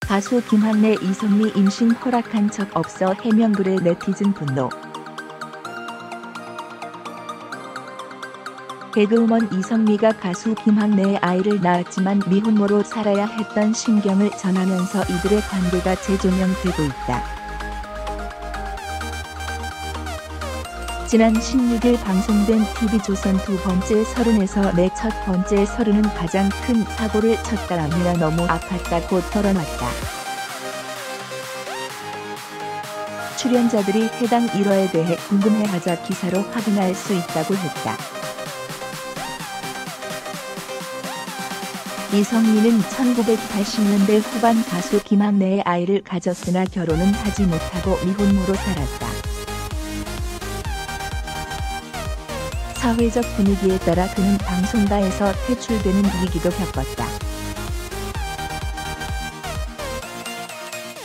가수 김학래 이성미 임신 허락한 적 없어 해명글에 네티즌 분노. 개그우먼 이성미가 가수 김학래의 아이를 낳았지만 미혼모로 살아야 했던 심경을 전하면서 이들의 관계가 재조명되고 있다. 지난 16일 방송된 TV조선 두 번째 설은에서 내 첫 번째 설은은 가장 큰 사고를 쳤다라며 너무 아팠다고 털어놨다. 출연자들이 해당 일화에 대해 궁금해하자 기사로 확인할 수 있다고 했다. 이성미는 1980년대 후반 가수 김학래의 아이를 가졌으나 결혼은 하지 못하고 미혼모로 살았다. 사회적 분위기에 따라 그는 방송가에서 퇴출되는 위기도 겪었다.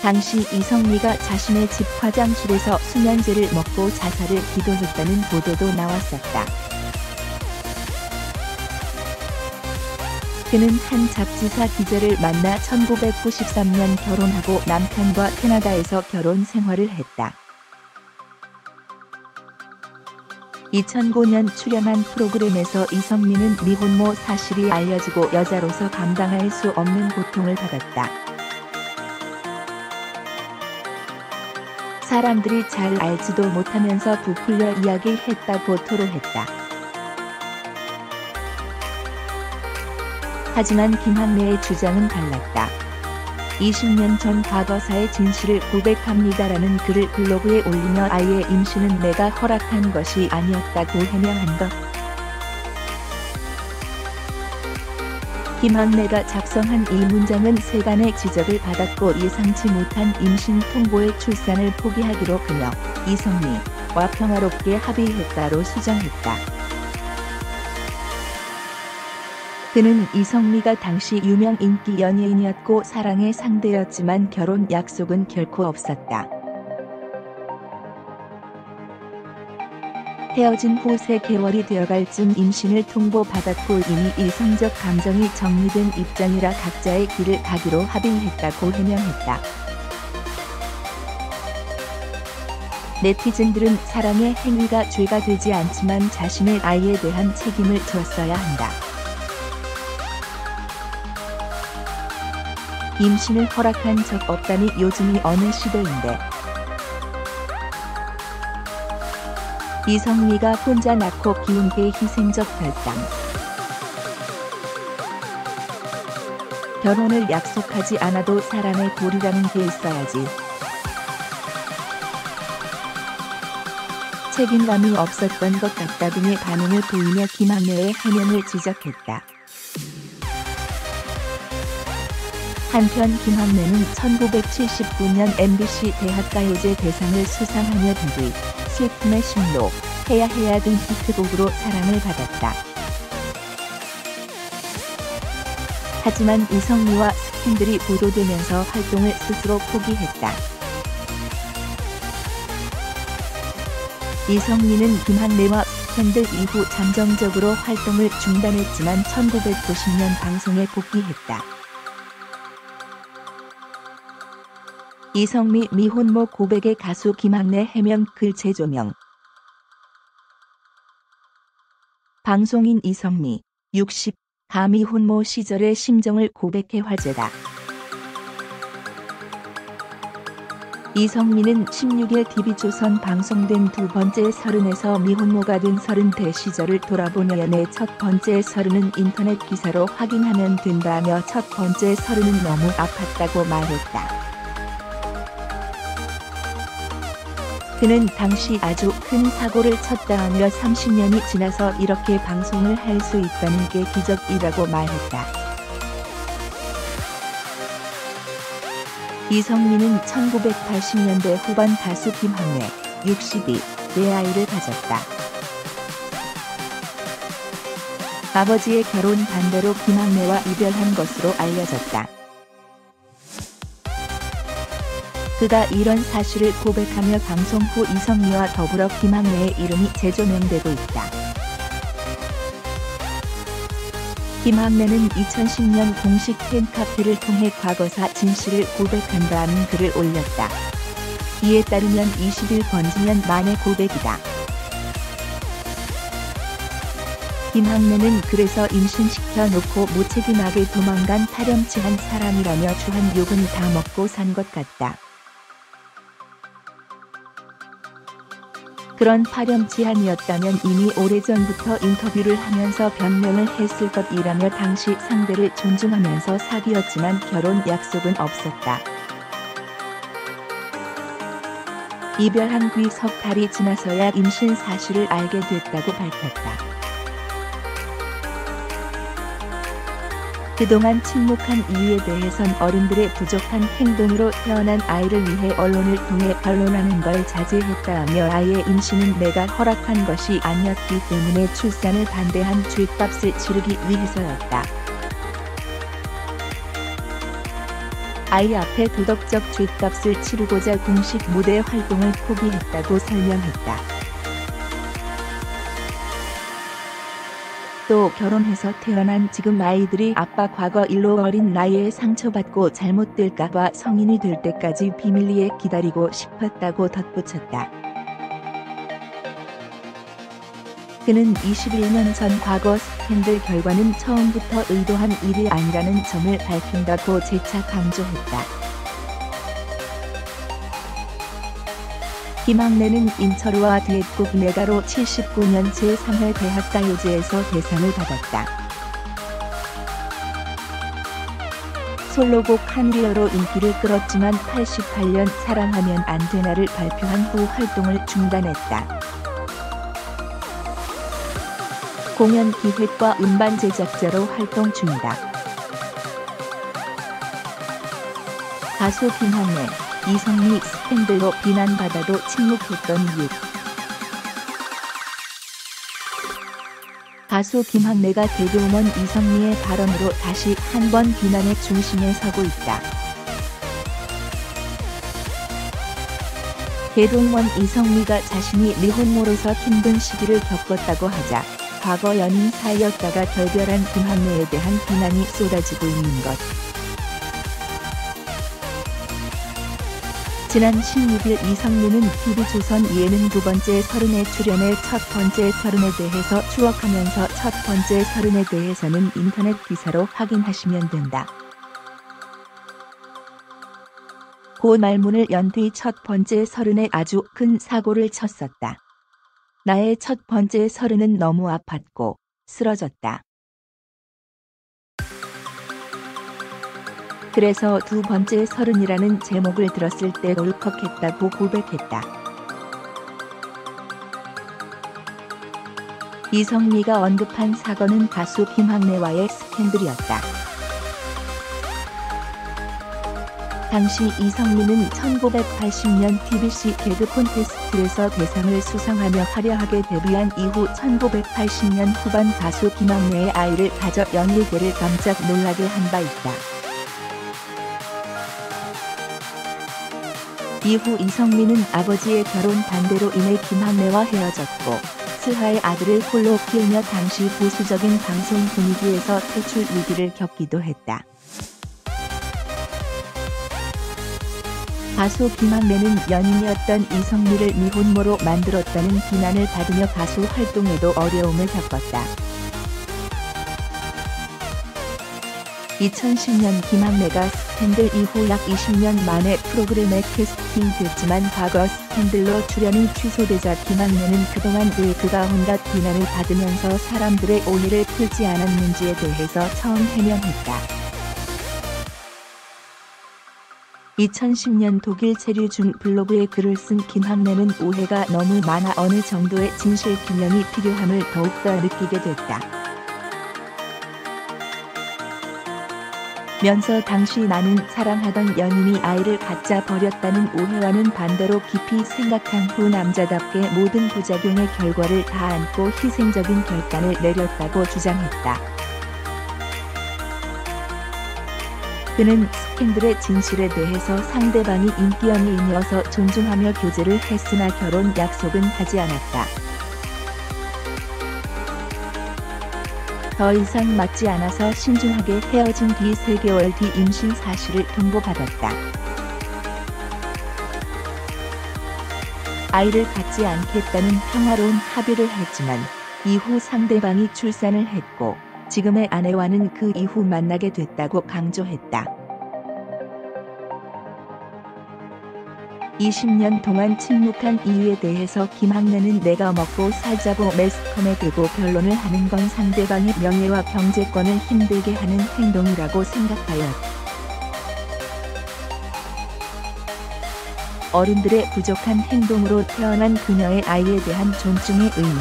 당시 이성미가 자신의 집 화장실에서 수면제를 먹고 자살을 기도했다는 보도도 나왔었다. 그는 한 잡지사 기자를 만나 1993년 결혼하고 남편과 캐나다에서 결혼 생활을 했다. 2009년 출연한 프로그램에서 이성미는 미혼모 사실이 알려지고 여자로서 감당할 수 없는 고통을 받았다. 사람들이 잘 알지도 못하면서 부풀려 이야기했다고 토로했다. 하지만 김학래의 주장은 달랐다. 20년 전 과거사의 진실을 고백합니다라는 글을 블로그에 올리며 아이의 임신은 내가 허락한 것이 아니었다고 해명한 것. 김학래가 작성한 이 문장은 세간의 지적을 받았고 예상치 못한 임신 통보에 출산을 포기하기로 그녀, 이성미와 평화롭게 합의했다로 수정했다. 그는 이성미가 당시 유명 인기 연예인이었고 사랑의 상대였지만 결혼 약속은 결코 없었다. 헤어진 후 3개월이 되어갈 즈음 임신을 통보받았고 이미 이성적 감정이 정리된 입장이라 각자의 길을 가기로 합의했다고 해명했다. 네티즌들은 사랑의 행위가 죄가 되지 않지만 자신의 아이에 대한 책임을 졌어야 한다. 임신을 허락한 적 없다니 요즘이 어느 시대인데. 이성미가 혼자 낳고 키운 게 희생적 결단. 결혼을 약속하지 않아도 사람의 도리라는 게 있어야지. 책임감이 없었던 것 같다 등의 반응을 보이며 김학래의 해명을 지적했다. 한편 김학래는 1979년 MBC 대학가요제 대상을 수상하며 뷔, 슬픔의 신로, 해야 해야 등 히트곡으로 사랑을 받았다. 하지만 이성미와 스캔들이 보도되면서 활동을 스스로 포기했다. 이성미는 김학래와 스캔들 이후 잠정적으로 활동을 중단했지만 1990년 방송에 복귀했다. 이성미 미혼모 고백의 가수 김학래 해명 글 재조명. 방송인 이성미, 60, 가미혼모 시절의 심정을 고백해 화제다. 이성미는 16일 TV조선 방송된 두 번째 설은에서 미혼모가 된 30대 시절을 돌아보며 내 첫 번째 설은은 인터넷 기사로 확인하면 된다며 첫 번째 설은은 너무 아팠다고 말했다. 그는 당시 아주 큰 사고를 쳤다하며 30년이 지나서 이렇게 방송을 할 수 있다는 게 기적이라고 말했다. 이성미는 1980년대 후반 가수 김학래, 62의 아이를 가졌다. 아버지의 결혼 반대로 김학래와 이별한 것으로 알려졌다. 그가 이런 사실을 고백하며 방송 후 이성미와 더불어 김학래의 이름이 재조명되고 있다. 김학래는 2010년 공식 팬카페를 통해 과거사 진실을 고백한다는 글을 올렸다. 이에 따르면 20일 번지면 만의 고백이다. 김학래는 그래서 임신시켜 놓고 무책임하게 도망간 파렴치한 사람이라며 주한 욕은 다 먹고 산 것 같다. 그런 파렴치한이었다면 이미 오래전부터 인터뷰를 하면서 변명을 했을 것이라며 당시 상대를 존중하면서 사귀었지만 결혼 약속은 없었다. 이별한 뒤 석 달이 지나서야 임신 사실을 알게 됐다고 밝혔다. 그동안 침묵한 이유에 대해선 어른들의 부족한 행동으로 태어난 아이를 위해 언론을 통해 변론하는 걸 자제했다며 아이의 임신은 내가 허락한 것이 아니었기 때문에 출산을 반대한 죗값을 치르기 위해서였다. 아이 앞에 도덕적 죗값을 치르고자 공식 무대 활동을 포기했다고 설명했다. 또 결혼해서 태어난 지금 아이들이 아빠 과거 일로 어린 나이에 상처받고 잘못될까봐 성인이 될 때까지 비밀리에 기다리고 싶었다고 덧붙였다. 그는 21년 전 과거 스캔들 결과는 처음부터 의도한 일이 아니라는 점을 밝힌다고 재차 강조했다. 김학래는 인철우와 듀엣곡 내가로 79년 제3회 대학가요제에서 대상을 받았다. 솔로곡 한리어로 인기를 끌었지만 88년 사랑하면 안 되나를 발표한 후 활동을 중단했다. 공연 기획과 음반 제작자로 활동 중이다. 가수 김학래, 이성미 스캔들로 비난받아도 침묵했던 이유. 가수 김학래가 대교원 이성미의 발언으로 다시 한 번 비난의 중심에 서고 있다. 대동원 이성미가 자신이 미혼모로서 힘든 시기를 겪었다고 하자 과거 연인 사이였다가 결별한 김학래에 대한 비난이 쏟아지고 있는 것. 지난 16일 이성미는 TV조선 예능 두 번째 서른에 출연해 첫 번째 서른에 대해서 추억하면서 첫 번째 서른에 대해서는 인터넷 기사로 확인하시면 된다. 고 말문을 연 뒤 첫 번째 서른에 아주 큰 사고를 쳤었다. 나의 첫 번째 서른은 너무 아팠고 쓰러졌다. 그래서 두 번째 서른이라는 제목을 들었을 때 울컥했다고 고백했다. 이성미가 언급한 사건은 가수 김학래와의 스캔들이었다. 당시 이성미는 1980년 TBC 개그 콘테스트에서 대상을 수상하며 화려하게 데뷔한 이후 1980년 후반 가수 김학래의 아이를 가져 연예계를 깜짝 놀라게 한 바 있다. 이후 이성미는 아버지의 결혼 반대로 인해 김학래와 헤어졌고 스하의 아들을 홀로 키우며 당시 보수적인 방송 분위기에서 퇴출 위기를 겪기도 했다. 가수 김학래는 연인이었던 이성미를 미혼모로 만들었다는 비난을 받으며 가수 활동에도 어려움을 겪었다. 2010년 김학래가 스캔들 이후 약 20년 만에 프로그램에 캐스팅됐지만 과거 스캔들로 출연이 취소되자 김학래는 그동안 왜 그가 온갖 비난을 받으면서 사람들의 오해를 풀지 않았는지에 대해서 처음 해명했다. 2010년 독일 체류 중 블로그에 글을 쓴 김학래는 오해가 너무 많아 어느 정도의 진실 규명이 필요함을 더욱더 느끼게 됐다. 면서 당시 나는 사랑하던 연인이 아이를 갖자 버렸다는 오해와는 반대로 깊이 생각한 후 남자답게 모든 부작용의 결과를 다 안고 희생적인 결단을 내렸다고 주장했다. 그는 스캔들의 진실에 대해서 상대방이 인기 연예인이어서 존중하며 교제를 했으나 결혼 약속은 하지 않았다. 더 이상 맞지 않아서 신중하게 헤어진 뒤 3개월 뒤 임신 사실을 통보받았다. 아이를 갖지 않겠다는 평화로운 합의를 했지만 이후 상대방이 출산을 했고 지금의 아내와는 그 이후 만나게 됐다고 강조했다. 20년 동안 침묵한 이유에 대해서 김학래는 내가 먹고 살자고 매스컴에 대고 변론을 하는 건 상대방의 명예와 경제권을 힘들게 하는 행동이라고 생각하였다. 어른들의 부족한 행동으로 태어난 그녀의 아이에 대한 존중의 의미.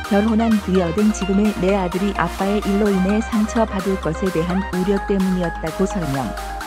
결혼한 뒤 얻은 지금의 내 아들이 아빠의 일로 인해 상처받을 것에 대한 우려 때문이었다고 설명.